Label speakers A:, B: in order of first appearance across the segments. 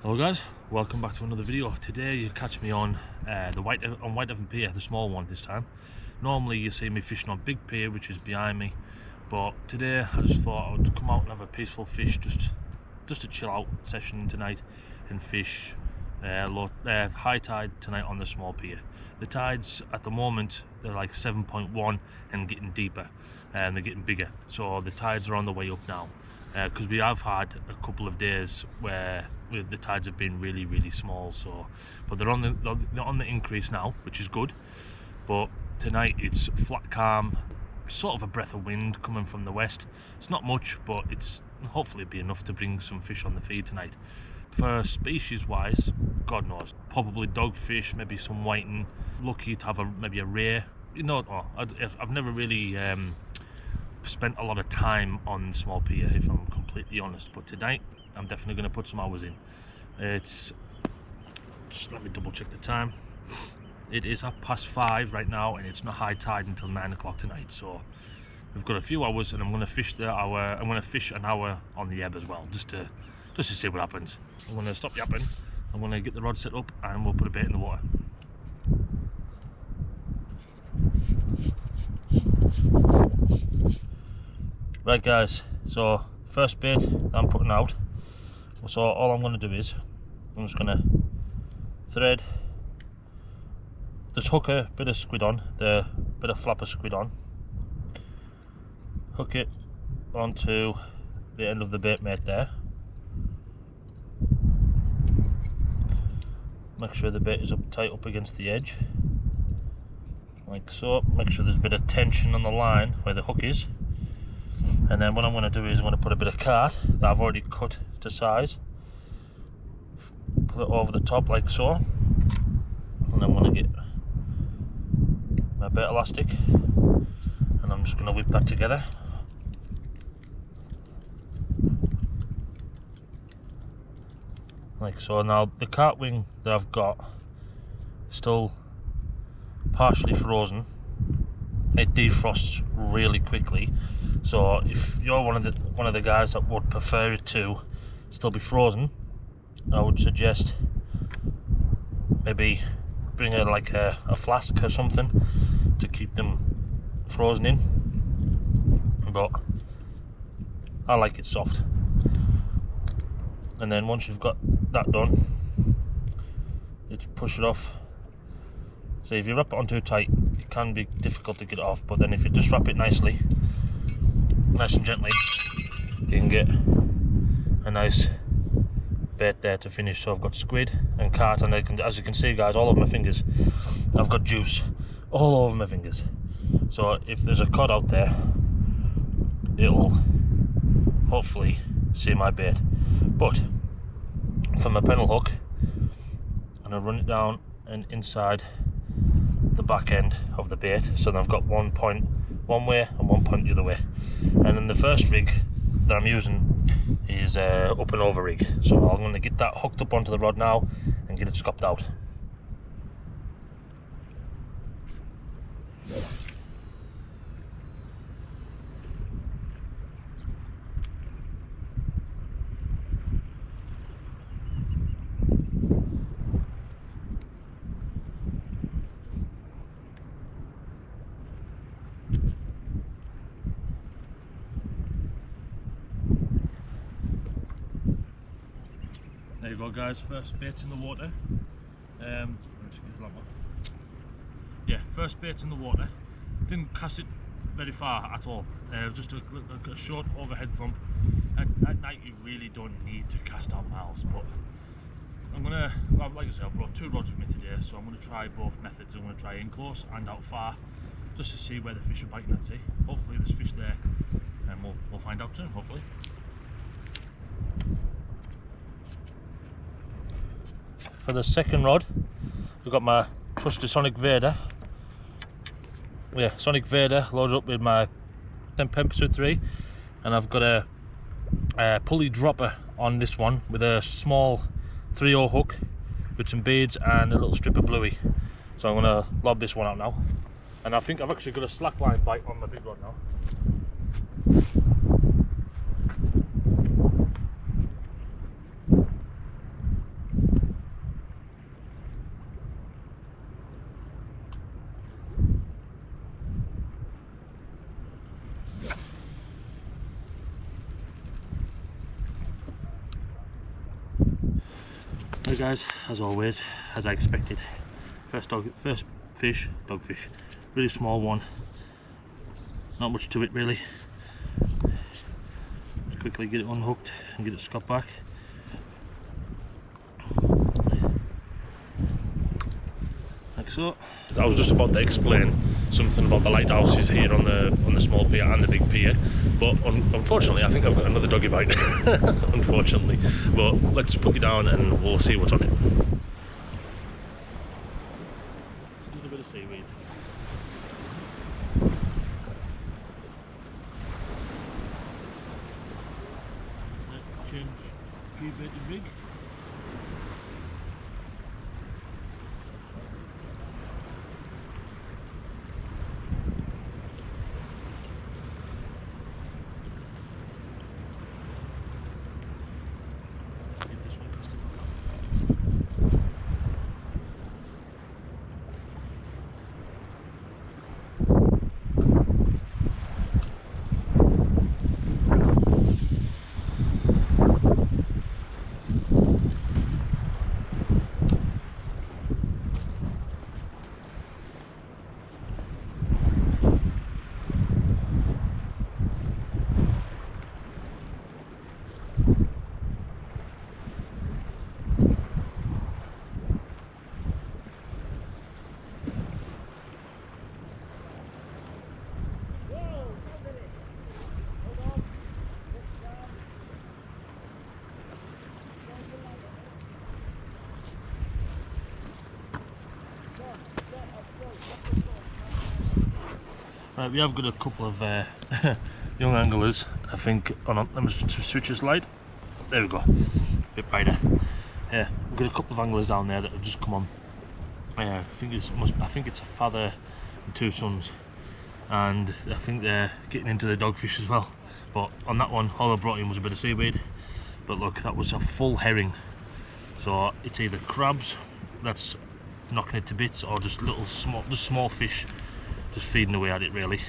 A: Hello guys, welcome back to another video. Today you catch me on Whitehaven Pier, the small one this time. Normally you see me fishing on big pier, which is behind me, but today I just thought I would come out and have a peaceful fish, just a chill out session tonight and fish high tide tonight on the small pier. The tides at the moment, they're like 7.1 and getting deeper, and they're getting bigger, so the tides are on the way up now, because we have had a couple of days where the tides have been really small, so but they're on the increase now, which is good. But tonight it's flat calm, sort of a breath of wind coming from the west. It's not much, but it's hopefully be enough to bring some fish on the feed tonight. For species wise, God knows, probably dogfish, maybe some whiting, lucky to have maybe a ray, you know. I've never really spent a lot of time on small pier, if I'm completely honest, but tonight I'm definitely going to put some hours in. It's just, let me double check the time. It is 5:30 right now, and it's not high tide until 9 o'clock tonight, so we've got a few hours, and I'm going to fish an hour on the ebb as well, just to see what happens. I'm going to stop yapping, I'm going to get the rod set up, and we'll put a bait in the water. Right guys, so first bait that I'm putting out, so all I'm going to do is I'm just going to thread, just hook a bit of squid on, the bit of flapper squid on, hook it onto the end of the bait mate there, make sure the bait is tight up against the edge like so, make sure there's a bit of tension on the line where the hook is. And then what I'm going to do is I'm going to put a bit of card that I've already cut to size, put it over the top like so, and I'm going to get my bait elastic, and I'm just going to whip that together. Like so. Now the cart wing that I've got is still partially frozen. It defrosts really quickly, so if you're one of the guys that would prefer it to still be frozen, I would suggest maybe bring a flask or something to keep them frozen in, but I like it soft. And then once you've got that done, you just push it off. So if you wrap it on too tight, it can be difficult to get it off, but then if you just wrap it nice and gently, you can get a nice bait there to finish. So I've got squid and carp, and as you can see guys, all over my fingers I've got juice all over my fingers. So if there's a cod out there, it'll hopefully see my bait. But for my pennel hook, I'm going to run it down and inside the back end of the bait, so then I've got 1 point one way and 1 point the other way. And then the first rig that I'm using is up and over rig, so I'm going to get that hooked up onto the rod now and get it scopped out. you go guys, first bait's in the water. Yeah, first bait's in the water. Didn't cast it very far at all. Just a short overhead thump. At night you really don't need to cast out miles, but I'm gonna, like I said, I brought 2 rods with me today, so I'm gonna try both methods. I'm gonna try in close and out far, just to see where the fish are biting at sea. Hopefully there's fish there, and we'll find out soon, hopefully. For the second rod, we've got my trusty Sonic Vader. Yeah, Sonic Vader loaded up with my 10 Pursuit 3, and I've got a pulley dropper on this one with a small 3/0 hook with some beads and a little strip of bluey. So I'm going to lob this one out now, and I think I've actually got a slackline bite on my big rod now. Hey guys, as always, as I expected, first fish, dogfish, really small one, not much to it really. Just quickly get it unhooked and get it scupped back. Like so. I was just about to explain something about the lighthouses here on the small pier and the big pier, but unfortunately I think I've got another doggy bite. Unfortunately, but let's put you down and we'll see what's on it. Just a little bit of seaweed. Change P-bait to big. Right, we have got a couple of young anglers. I think, oh no, let me just switch this light. There we go, a bit brighter. Yeah, we've got a couple of anglers down there that have just come on. I think it's a father and 2 sons, and I think they're getting into the dogfish as well. But on that one, all I brought in was a bit of seaweed. But look, that was a full herring. So it's either crabs that's knocking it to bits, or just small fish just feeding away at it really.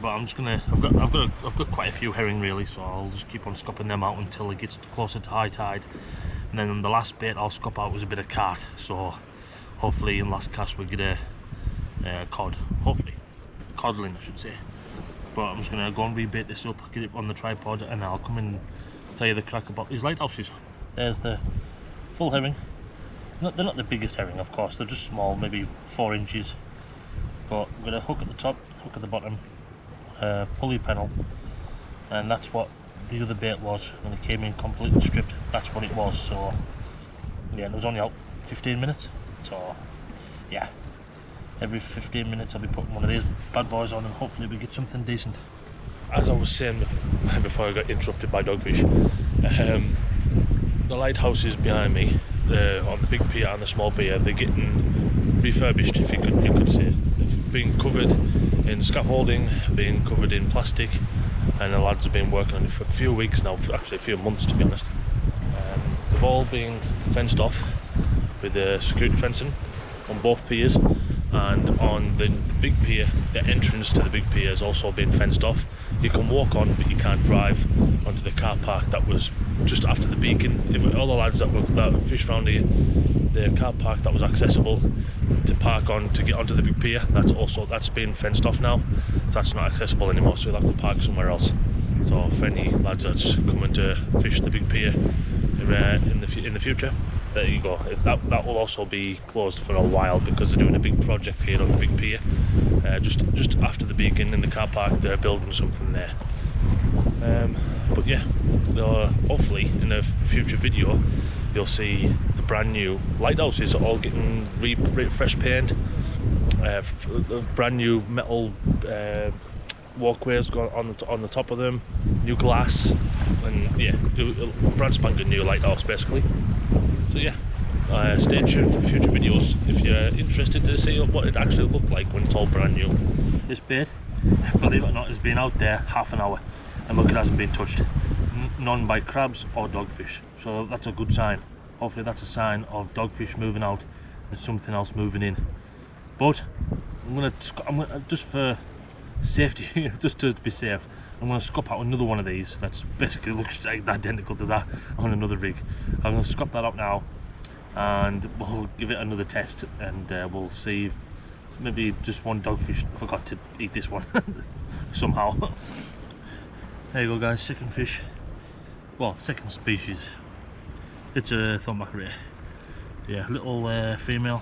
A: But I'm just gonna, I've got quite a few herring really, so I'll just keep on scupping them out until it gets closer to high tide, and then on the last bait I'll scup out with a bit of carp. So hopefully in last cast we get a cod, hopefully codling I should say. But I'm just gonna go and rebait this up, get it on the tripod, and I'll come and tell you the crack about these lighthouses. There's the full herring. They're not the biggest herring, of course, they're just small, maybe 4 inches. But I'm going to hook at the top, hook at the bottom, pulley pennel, and that's what the other bait was when it came in completely stripped. That's what it was. So yeah, it was only out 15 minutes. So yeah, every 15 minutes I'll be putting one of these bad boys on, and hopefully we get something decent. As I was saying before I got interrupted by dogfish, the lighthouses behind me, on the big pier and the small pier, they're getting refurbished, if you could say. They've been covered in scaffolding, been covered in plastic, and the lads have been working on it for a few weeks now, actually a few months to be honest. They've all been fenced off with security fencing on both piers, and on the big pier, the entrance to the big pier has also been fenced off. You can walk on, but you can't drive onto the car park that was just after the beacon. If all the lads that fished around here, the car park that was accessible to park on to get onto the big pier, that's been fenced off now, so that's not accessible anymore, so you'll have to park somewhere else. So for any lads that's coming to fish the big pier in the future, there you go. That will also be closed for a while because they're doing a big project here on the big pier. Just after the beacon in the car park, they're building something there. But yeah, hopefully in a future video you'll see the brand new lighthouses are all getting fresh paint, brand new metal walkways on the top of them, new glass, and yeah, brand spanking new lighthouse basically. So yeah, stay tuned for future videos if you're interested to see what it actually looked like when it's all brand new. This bait, believe it or not, has been out there half an hour, and look, it hasn't been touched. None by crabs or dogfish, so that's a good sign. Hopefully that's a sign of dogfish moving out and something else moving in. But I'm gonna just for safety, just to be safe, I'm going to scup out another one of these that's basically looks identical to that on another rig. I'm going to scup that up now and we'll give it another test, and we'll see if maybe just one dogfish forgot to eat this one somehow. There you go guys, second fish, well, second species. It's a thornback ray. Yeah, little female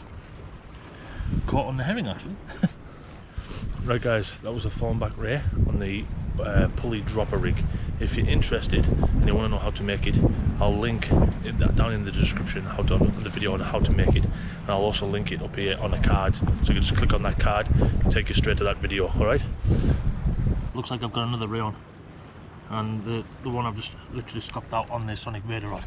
A: caught on the herring actually. Right guys, that was a thornback ray on the pulley dropper rig. If you're interested and you want to know how to make it, I'll link that down in the description, the video on how to make it, and I'll also link it up here on a card, so you can just click on that card and take you straight to that video. Alright, looks like I've got another ray on, and the one I've just literally scopped out on the Sonic Vader rod.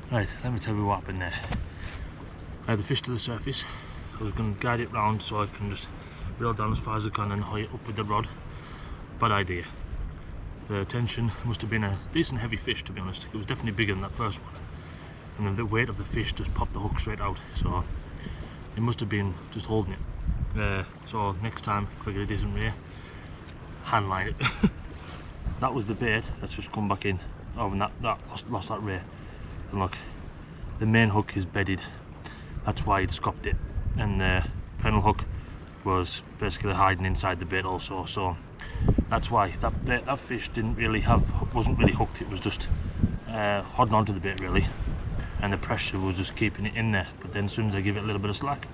A: Right, let me tell you what happened there. I had the fish to the surface. I was going to guide it round so I can just reel down as far as I can and hoy it up with the rod. Bad idea. The tension must have been a decent heavy fish, to be honest. It was definitely bigger than that first one. And then the weight of the fish just popped the hook straight out. So it must have been just holding it. So next time, if I get a decent ray, hand line it. That was the bait that's just come back in. Oh, and that lost that ray. And look, the main hook is bedded. That's why it scopped it, and the panel hook was basically hiding inside the bait also. So that's why that fish wasn't really hooked. It was just holding onto the bait really, and the pressure was just keeping it in there. But then as soon as I give it a little bit of slack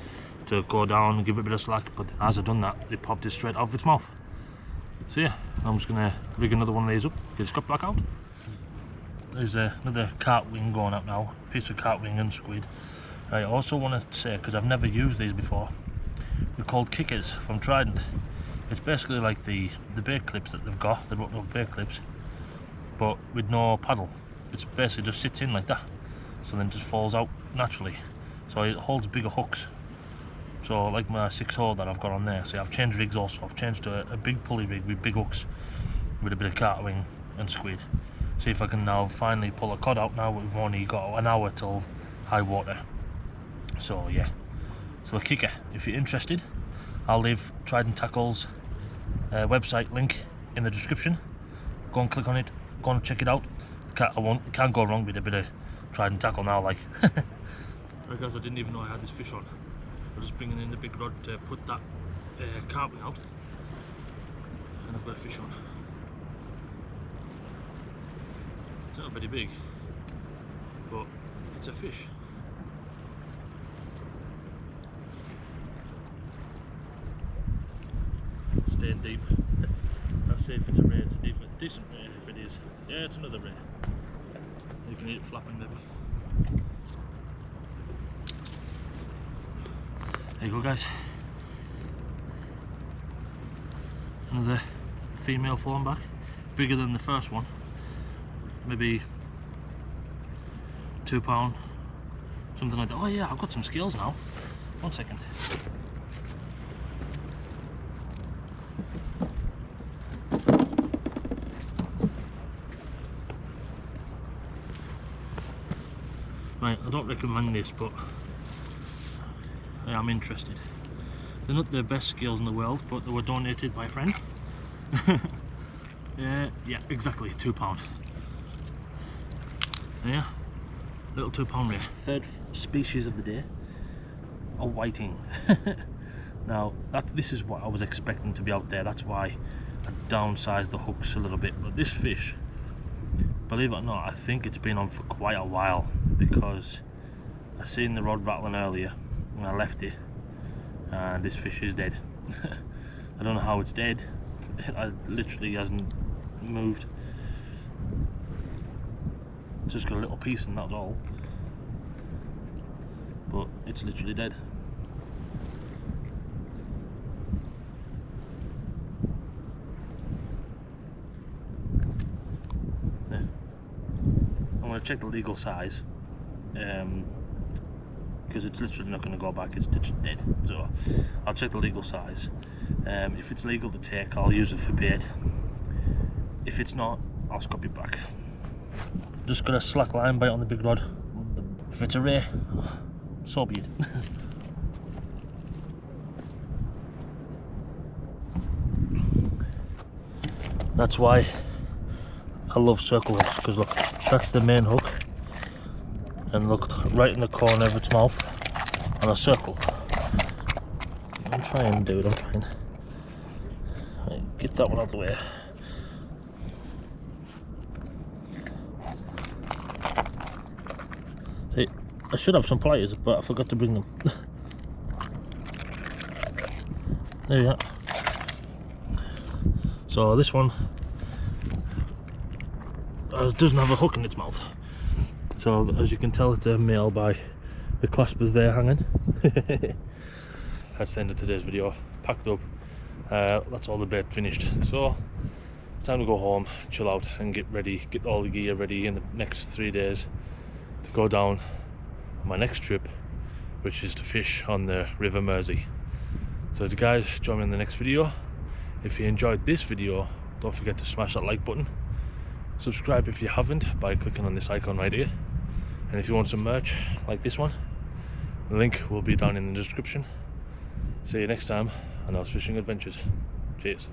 A: to go down and give it a bit of slack, but as I done that, it popped it straight off its mouth. So yeah, I'm just gonna rig another one of these up, get it scopped back out. There's another cart wing going up now, piece of cart wing and squid. I also want to say, because I've never used these before, they're called kickers from Trident. It's basically like the bait clips that they've got, the bait clips, but with no paddle. It's basically just sits in like that, so then it just falls out naturally. So it holds bigger hooks. So like my 6-hole that I've got on there. So I've changed rigs also. I've changed to a big pulley rig with big hooks, with a bit of cart wing and squid. See if I can now finally pull a cod out now. We've only got an hour till high water. So yeah, so the kicker, if you're interested, I'll leave Trident Tackle's website link in the description. Go and click on it, go and check it out. Can't go wrong with a bit of Trident Tackle now, like. Right guys, I didn't even know I had this fish on. I was just bringing in the big rod to put that carp out, and I've got a fish on. It's not very big, but it's a fish. Staying deep. Let's see if it's a ray. It's a decent ray if it is. Yeah, it's another ray. You can eat it flapping, maybe. There you go, guys. Another female thornback, bigger than the first one, maybe £2, something like that. Oh yeah, I've got some scales now. 1 second. Right, I don't recommend this, but I am interested. They're not the best scales in the world, but they were donated by a friend. Yeah, exactly, £2. Yeah, little £2 ray. Third species of the day, a whiting. Now, this is what I was expecting to be out there. That's why I downsized the hooks a little bit. But this fish, believe it or not, I think it's been on for quite a while, because I seen the rod rattling earlier when I left it, and this fish is dead. I don't know how it's dead. It literally hasn't moved. It's just got a little piece and that's all, but it's literally dead. Yeah. I'm going to check the legal size, because it's literally not going to go back. It's dead, so I'll check the legal size. If it's legal to take, I'll use it for bait. If it's not, I'll scrub it back. Just got a slack line bite on the big rod. If it's a ray, so be it. That's why I love circle hooks, because look, that's the main hook, and look, right in the corner of its mouth on a circle. I'm trying, dude, I'm trying. Right, get that one out of the way. See, I should have some pliers, but I forgot to bring them. There you go. So this one doesn't have a hook in its mouth. So as you can tell, it's a male by the claspers there hanging. That's the end of today's video. Packed up. That's all the bait finished. So it's time to go home, chill out, and get ready. Get all the gear ready in the next 3 days to go down on my next trip, which is to fish on the River Mersey. So guys, join me in the next video. If you enjoyed this video, don't forget to smash that like button. Subscribe if you haven't by clicking on this icon right here. And if you want some merch like this one, the link will be down in the description. See you next time on our fishing adventures. Cheers.